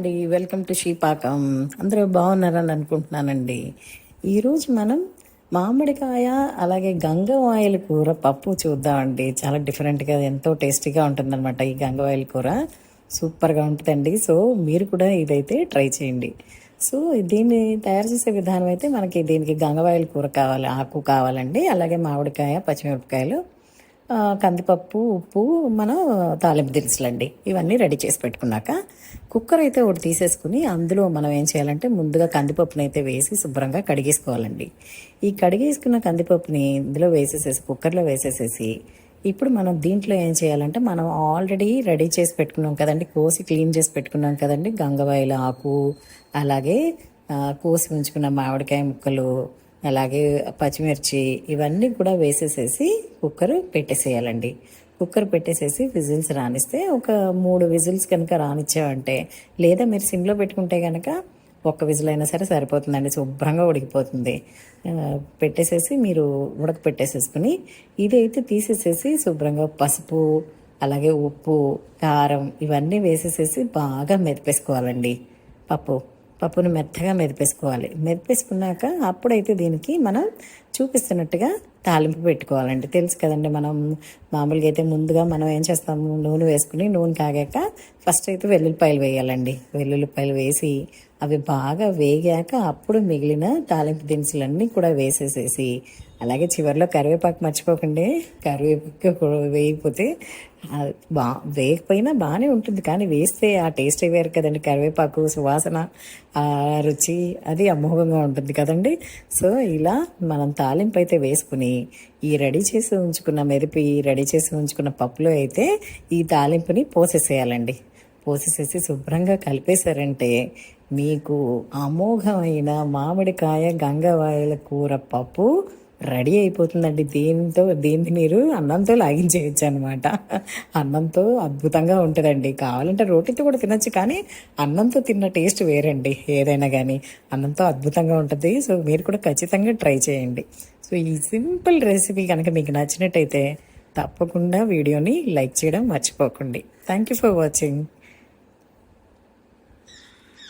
అండి, welcome to శ్రీపాకం. అందరూ బాగున్నారని అనుకుంటున్నానండి. ఈరోజు మనం మామిడికాయ అలాగే గంగవాయల కూర పప్పు చూద్దామండి. చాలా డిఫరెంట్గా ఎంతో టేస్టీగా ఉంటుందన్నమాట. ఈ గంగవాయల కూర సూపర్గా ఉంటుందండి. సో మీరు కూడా ఇదైతే ట్రై చేయండి. సో దీన్ని తయారు చేసే విధానం అయితే మనకి దీనికి గంగవాయల కూర కావాలి, ఆకు కావాలండి. అలాగే మామిడికాయ, పచ్చిమిరపకాయలు, కందిపప్పు, ఉప్పు, మనం తాలింపు దినుసులండి ఇవన్నీ రెడీ చేసి పెట్టుకున్నాక కుక్కర్ అయితే ఒకటి తీసేసుకుని అందులో మనం ఏం చేయాలంటే ముందుగా కందిపప్పుని అయితే వేసి శుభ్రంగా కడిగేసుకోవాలండి. ఈ కడిగేసుకున్న కందిపప్పుని ఇందులో వేసేసేసి కుక్కర్లో వేసేసేసి ఇప్పుడు మనం దీంట్లో ఏం చేయాలంటే మనం ఆల్రెడీ రెడీ చేసి పెట్టుకున్నాం కదండి, కోసి క్లీన్ చేసి పెట్టుకున్నాం కదండి గంగవాయల ఆకు, అలాగే కోసి ఉంచుకున్న మామిడికాయ ముక్కలు, అలాగే పచ్చిమిర్చి ఇవన్నీ కూడా వేసేసేసి కుక్కర్ పెట్టేసేయాలండి. కుక్కర్ పెట్టేసేసి విజిల్స్ రానిస్తే ఒక 3 విజిల్స్ కనుక రానిచ్చామంటే, లేదా మీరు సిమ్లో పెట్టుకుంటే కనుక ఒక్క విజిల్ అయినా సరే సరిపోతుందండి, శుభ్రంగా ఉడికిపోతుంది. పెట్టేసేసి మీరు ఉడకపెట్టేసేసుకుని ఇదైతే తీసేసేసి శుభ్రంగా పసుపు, అలాగే ఉప్పు, కారం ఇవన్నీ వేసేసేసి బాగా మెదిపేసుకోవాలండి. పప్పును మెత్తగా మెదిపేసుకోవాలి. మెదిపేసుకున్నాక అప్పుడైతే దీనికి మనం చూపిస్తున్నట్టుగా తాలింపు పెట్టుకోవాలండి. తెలుసు కదండి, మనం మామూలుగా అయితే ముందుగా మనం ఏం చేస్తాము, నూనె వేసుకుని నూనె కాగాక ఫస్ట్ అయితే వెల్లుల్లిపాయలు వేయాలండి. వెల్లుల్లిపాయలు వేసి అవి బాగా వేగాక అప్పుడు మిగిలిన తాలింపు దినుసులన్నీ కూడా వేసేసేసి, అలాగే చివరిలో కరివేపాకు మర్చిపోకండి. కరివేపాకు వేయకపోతే వేయకపోయినా బాగానే ఉంటుంది, కానీ వేస్తే ఆ టేస్ట్ వేరు కదండి. కరివేపాకు సువాసన, రుచి అది అమోఘంగా ఉంటుంది కదండి. సో ఇలా మనం తాలింపు అయితే వేసుకుని ఈ రెడీ చేసి ఉంచుకున్న పప్పులో అయితే ఈ తాలింపుని పోసేసేయాలండి. పోసేసేసి శుభ్రంగా కలిపేశారంటే మీకు అమోఘమైన మామిడికాయ గంగవాయల కూర పప్పు రెడీ అయిపోతుందండి. దీన్ని మీరు అన్నంతో లాగించేయచ్చు అనమాట. అన్నంతో అద్భుతంగా ఉంటుందండి. కావాలంటే రోటీతో కూడా తినచ్చు, కానీ అన్నంతో తిన్న టేస్ట్ వేరండి. ఏదైనా కానీ అన్నంతో అద్భుతంగా ఉంటుంది. సో మీరు కూడా ఖచ్చితంగా ట్రై చేయండి. సో ఈ సింపుల్ రెసిపీ కనుక మీకు నచ్చినట్టయితే తప్పకుండా వీడియోని లైక్ చేయడం మర్చిపోకండి. Thank you for watching.